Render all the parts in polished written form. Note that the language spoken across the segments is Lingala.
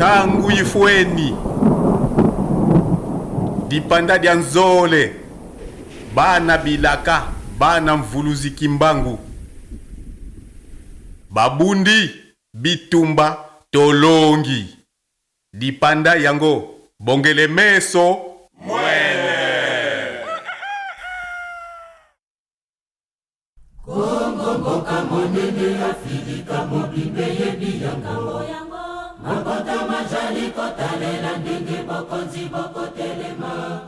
tangu ifweni dipanda dia nzole bana bilaka bana mvuluzi kimbangu babundi bitumba tolongi dipanda yango bongele meso mwele Kongo mboka monene Afrika mobimbe yebi yango Mapota majali kotalela ndenge bokonzi bokotelema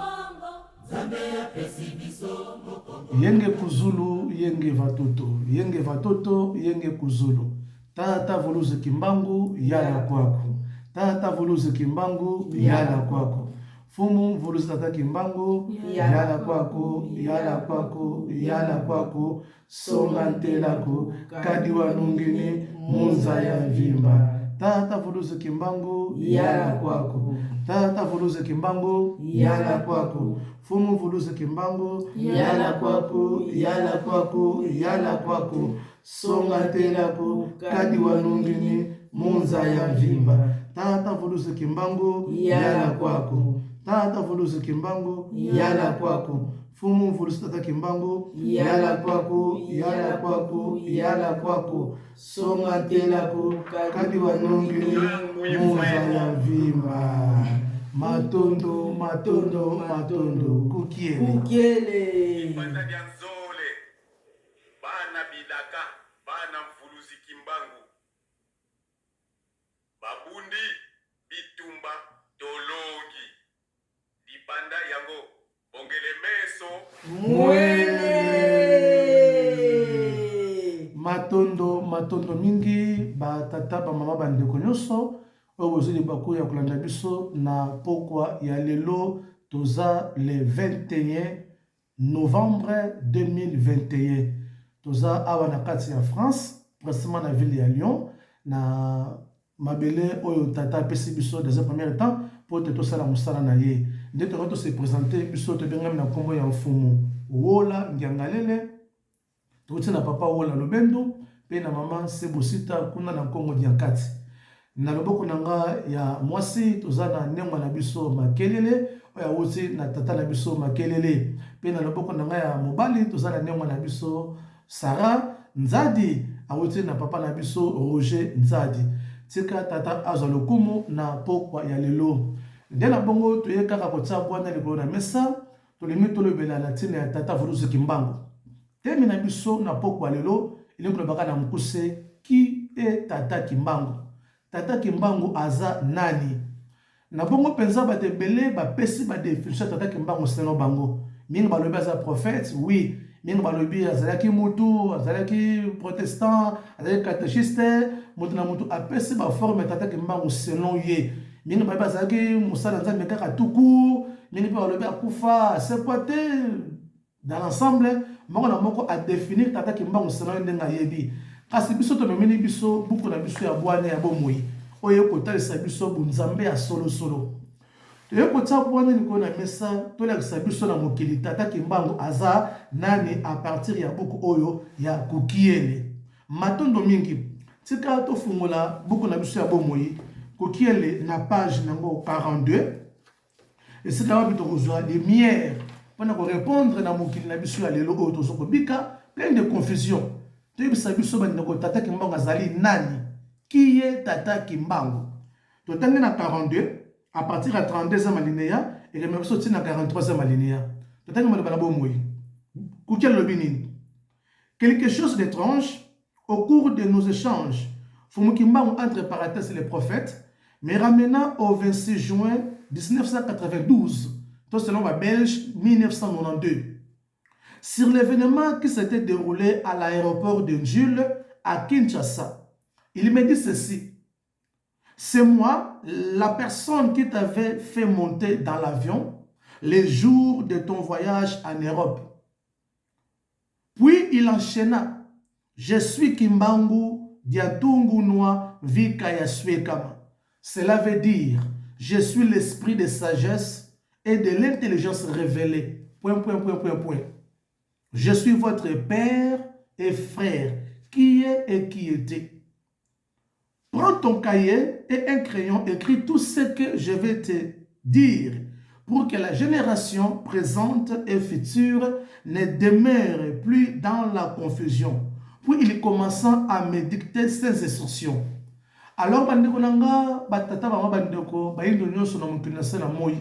Zambe ya pesi biso mokongo Yenge kuzulu yenge vatoto yenge vatoto yenge kuzulu tata voluze kimbangu yala kwako tata voluze kimbangu yala kwako fumu voluze tata kimbangu yala kwako yala kwako yala kwako songa ntelako kadi wanungini munza ya vimba tata voluze kimbangu yala kwako tata voluze kimbangu yala kwako fumu voluze kimbangu yala kwako yala kwako yala kwako songa ntelako kadi wanungini munza ya vimba tata voluze kimbangu yala kwako tata voluze kimbangu yala kwako fumu voluze tata kimbangu yala kwako yala kwako yala kwako songa ntelako kadi wanungini munza ya vimba matondo matondo matondo kukiele dipanda dia nzole bana bilaka bana mvuluzi kimbangu babundi bitumba tolongi dipanda yango bongele meso matondo matondo mingi batata bamama bandeko nyonso oyo bozali bakoya kolanda biso na pokwa ya lelo toza le 21 novembre 2021 toza awa na kati ya France précisément na ville ya Lyon na mabele oyo tata apesi biso dans un premier temps po te tosala mosala na ye nde tokoki tose présente biso tobengami na nkombo ya mfumu wola ngiangalele tokoki na papa wola lobendo mpe na mama sebosita kuna na nkongo diankati na loboko na nga ya mwasi toza na ndengwa na biso makelele oyo awuti na tata na biso makelele mpe na loboko na nga ya mobali toza na ndengwa na biso Sara Nzadi awuti na papa na biso Roger Nzadi tika tata azwa lokumu na pokwa ya lelo nde na bongo toye kaka kotia bwana likolo na mesa tolimi tolobela na ntina ya tata voluze kimbangu temi na biso na pokwa lelo ili kolobaka na mokuse ki e tata kimbangu tata kimbangu aza nani na bongo penza bato ebele bapesi badefinition ya tata kimbangu seno bango mingi balobi aza prophète oui mingi balobi azalaki mutu azalaki protestant azalaki catéchiste moto na moto apesi baforme ya tata kimbangu selon ye mingi balobi azalaki mosala nzambe kaka tuku mingi mpe balobi akufa asekwa te dans l'ensemble moko na moko adefinir tata kimbangu selon ye ndenge ayebi kasi biso tomemeli biso buku na biso ya bwana ya bomoi oyo kotalisa biso bunzambe ya solosolo toye kotia bwana likolo na mesa tolakisa biso na mokili tata kimbangu aza nani a partir ya buku oyo ya kukiele matondo mingi tika tofungola buku na biso ya bomoi kukiele na page nango 42 esika wapi tokozwa lumière mpona korépondre na mokili na biso ya lelo oyo tozokobika plein de confusion toyebisa biso bandeko tata kimbangu azali nani qui est tata kimbangu totangi na 42 à partir ya 32e alinéa et remember biso na 43e alinéa totangi maloba na bomoi kukiele lobi nini quelque chose d'étrange au cours de nos échanges fumu kimbangu entre parenthèses les prophètes me ramena au 26 juin 1992 tout selon la Belge 1992 sur l'événement qui s'était déroulé à l'aéroport de Njul à Kinshasa. Il me dit ceci: c'est moi, la personne qui t'avait fait monter dans l'avion les jours de ton voyage en Europe. Puis il enchaîna: je suis Kimbangu Diatungunwa Vikaya Swekama. Cela veut dire je suis l'esprit de sagesse et de l'intelligence révélée. Point. Je suis votre père et frère, qui est et qui était. Prends prends ton cahier et un crayon, écris tout ce que je vais te dire pour que la génération présente et future ne demeure plus dans la confusion. Puis il commença à me dicter ses instructions. Alors, bandeko nanga, batata bama bandeko, bayindo nyonso na mokili na se na moi.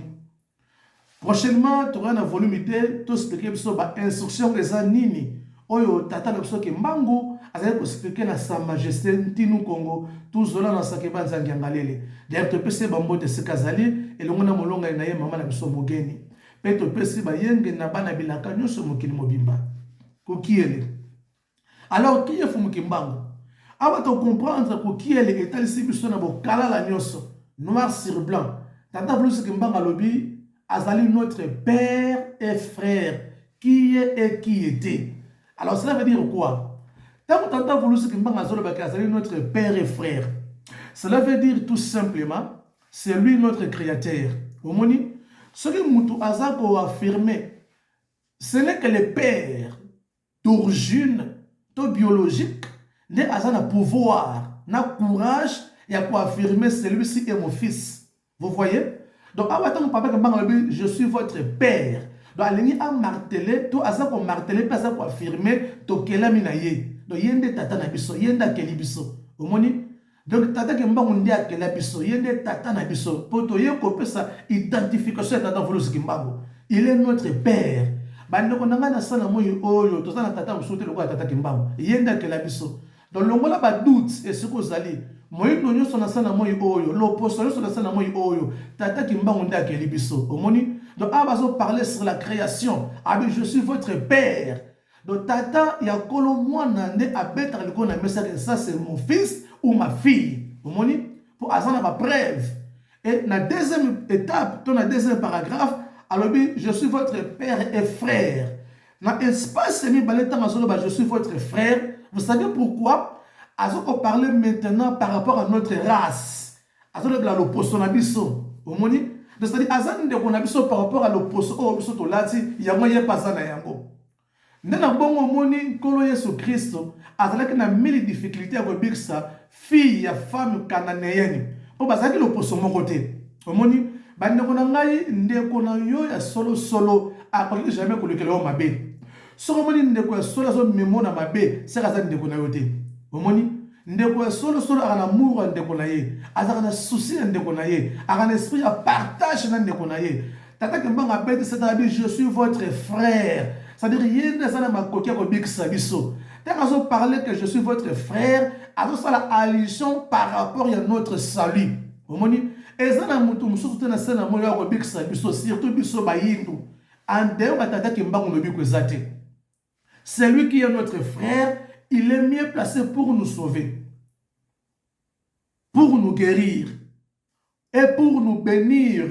Prochainement, tu auras un volume de tout expliquer biso ba instruction eza nini. Oyo tata na biso ke mbangu azali ko expliquer na sa majesté ntinu Congo, tout zola na sakeba nzangi ngalele. D'ailleurs, tu peux se bambo de sekazali elongo na molonga na ye mama na biso mogeni. Pe to pesi ba yenge na bana bilaka nyonso mokili mobimba. Ko kiele. Alors, qui est Fumu Kimbangu? Avant de comprendre qui est l'état ici, biso na bo kala la nyonso, noir sur blanc. Tata Fumu Kimbangu alobi, azali notre père et frère, qui est et qui était. Alors, cela veut dire quoi? Tant que Tata Fumu Kimbangu azali notre père et frère, cela veut dire tout simplement, c'est lui notre créateur. Au moni, ce que Moutou Azako a affirmé, ce n'est que le père d'origine biologique, ne a un pouvoir, na courage, et à quoi affirmer celui-ci est mon fils. Vous voyez? Donc, avant papa je suis votre père. Donc, il a martelé, tout à ça qu'on martelé, pas ça qu'on affirmer, to kela minaye. Donc, yende tata na biso, yenda keli biso. Vous moni? Donc, tata kemba undi a kela biso, yende tata na biso. Pour to yeko pe sa identification tata volo sikimbago. Il est notre père. Bandeko nanga na sana moyi oyo to sana tata musote lokwa tata kimbangu yenda ke la biso donc longola ba doute et ce que zali moyi no nyoso na sana moyi oyo l'opposition nyoso na sana moyi oyo tata kimbangu nda ke li biso omoni donc abazo parler sur la création abi je suis votre père donc tata ya kolo mwana nde abeta liko na mesa que ça c'est mon fils ou ma fille omoni pour azana ba preuve et na deuxième étape to na deuxième paragraphe alors, je suis votre père et frère. Dans l'espace, je suis votre frère. Vous savez pourquoi? On parle maintenant par rapport à notre race. C'est-à-dire, par rapport à l'opposition, il y a moyen de passer. Nous avons Jésus Christ, avec mille difficultés avec sa fille, femme cananéenne. Pour passer l'opposition de mon côté. Bandeko na ngai ndeko na yo ya solo solo akoki jamais kolekela o mabe soko moni ndeko ya solo zo memona mabe seka za ndeko na yo te omoni ndeko ya solo solo akana muru ndeko na ye azaka na souci ndeko na ye akana esprit ya partage na ndeko na ye tata kembanga bete c'est-à-dire je suis votre frère c'est-à-dire yende sana makoki ko bikisa biso tant azo parler que je suis votre frère azo sala allusion par rapport à notre salut omoni ezana mutu mususu tena sana moyo ko bikisa biso surtout biso bayindu ande batata kimbangu no biko ezate c'est lui qui est notre frère il est mieux placé pour nous sauver pour nous guérir et pour nous bénir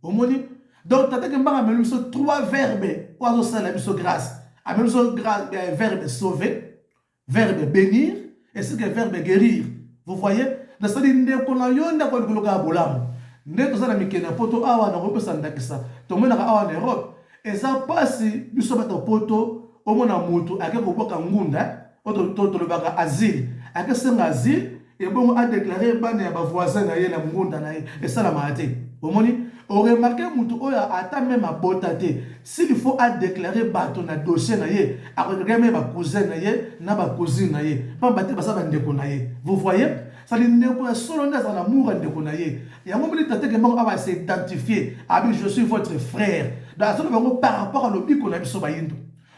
omoni donc tata kimbangu amelu biso trois verbes oazo sala biso grâce amelu biso grâce verbe sauver verbe bénir et c'est que verbe guérir vous voyez na sali ndeko na yonda ko lukuluka bolamu ndeko sana mikena poto awa na kopesa ndakisa to mona ka awa na Europe eza pasi biso bata poto omona mutu ake ko boka ngunda to lobaka asile ake senga asile et bon a déclaré bana ya ba voisin na ye na ngunda na ye esala maate omoni o remarqué mutu oya ata même abota te s'il faut a déclarer bato na dossier na ye a regarder ba cousin na ye na ba cousine na ye pa baté ba sa ba ndeko na ye vous voyez ça dit ndeko ya solo ndaza na mura ndeko na ye ya ngomeli tate ke mbango aba s'identifier abi je suis votre frère dans ça bango par rapport à l'obiko na biso bayindu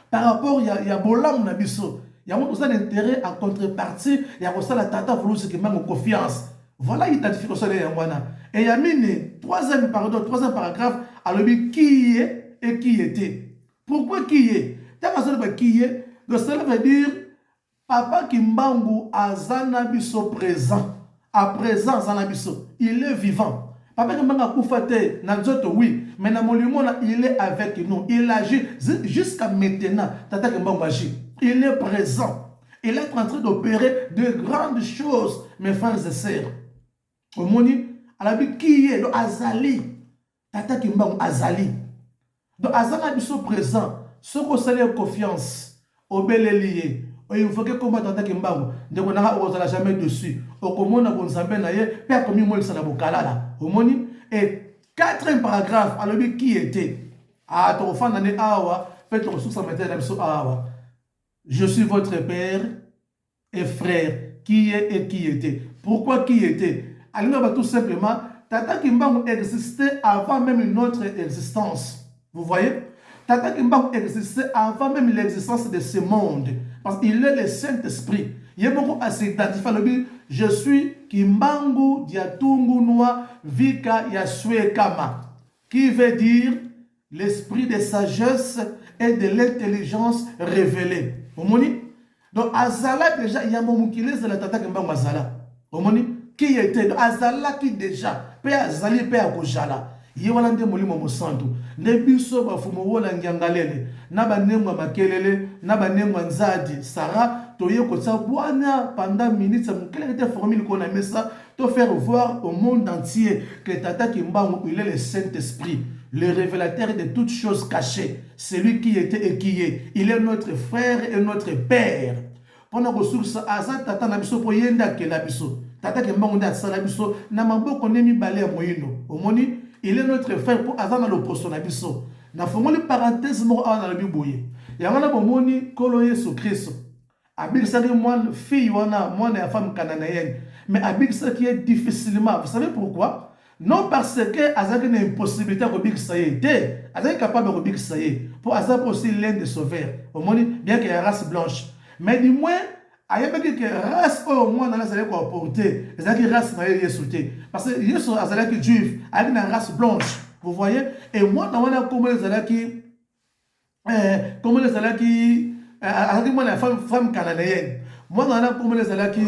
par rapport ya bolamu na biso ya mo ça l'intérêt en contrepartie ya ko sala tata vulusi ke mbango confiance voilà identification ya ngwana et ya mine troisième paragraphe alobi qui est et qui était pourquoi qui est tant ça ba qui est donc cela veut dire papa Kimbangu azana biso présent à présent azana biso il est vivant papa Kimbangu akufate na nzoto oui mais na molimo na il est avec nous il agit jusqu'à maintenant tata Kimbangu agit il est présent il est en train d'opérer de grandes choses mes frères et sœurs omoni alabi qui est le azali tata Kimbangu azali donc azana biso présent ce qu'on sait confiance obelelié il faut que comme tata kimbangu ndeko nanga ozala jamais dessus okomona bonzambe na ye pe akomi molisa na bokalala omoni. Et quatrième paragraphe alobi qui était tofanda ne awa pe tokosusa metele na biso awa. Je suis votre père et frère qui est et qui était. Pourquoi qui était? Alors tout simplement tata kimbangu existait avant même notre existence. Vous voyez? Tata kimbangu existait avant même l'existence de ce monde. Parce qu'il est le Saint-Esprit. Il y a beaucoup à s'identifier. Je suis Kimbangu Diatungu Noa Vika Yasue Kama. Qui veut dire l'esprit de sagesse et de l'intelligence révélée. Omoni? Donc, Azala déjà, il y a mon moukiles de la Tata Kimbangu Azala. Omoni? Qui était? Donc, Azala qui déjà, Pé Azali, Pé Akojala. Yewalande molimo mosantu nebiso bafumo wola ngangalele naba nemwa makelele naba nemwa nzadi Sarah toye kotsa bwana pendant minutes mukele était formule qu'on a mis ça to faire voir au monde entier que Tata Kimbangu il est le Saint-Esprit, le révélateur de toutes choses cachées, celui qui était et qui est. Il est notre frère et notre père. Pendant que sur ça asa tata na biso po yenda ke la biso Tata Kimbangu nda sala biso na maboko nemi balé moyino omoni. Il est notre frère pour avoir le poste na biso. Na fongoli parenthèse mo na la biboye. Ya wana bomoni kolo Yesu Christ. Abikisa ki moi fille wana moi na femme cananéenne. Mais abikisa qui est difficilement. Vous savez pourquoi? Non parce que azaki une impossibilité ko bikisa yé. Azaki capable ko bikisa yé. Pour azaki aussi l'un des sauveurs. Omoni bien qu'il y a race blanche. Mais du moins ayebaki que race au moins dans la salle ko apporter. Ezaki race na Yesu té. Parce que Yesu azalaki juif, avec une race blanche. Vous voyez? Et moi, dans mon comment les azalaki, avec moi la femme cananéenne. Moi, dans la comment les azalaki.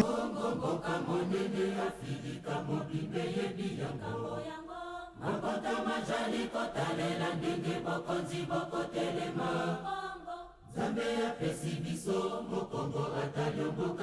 Zambia pesi biso mokongo ataliongo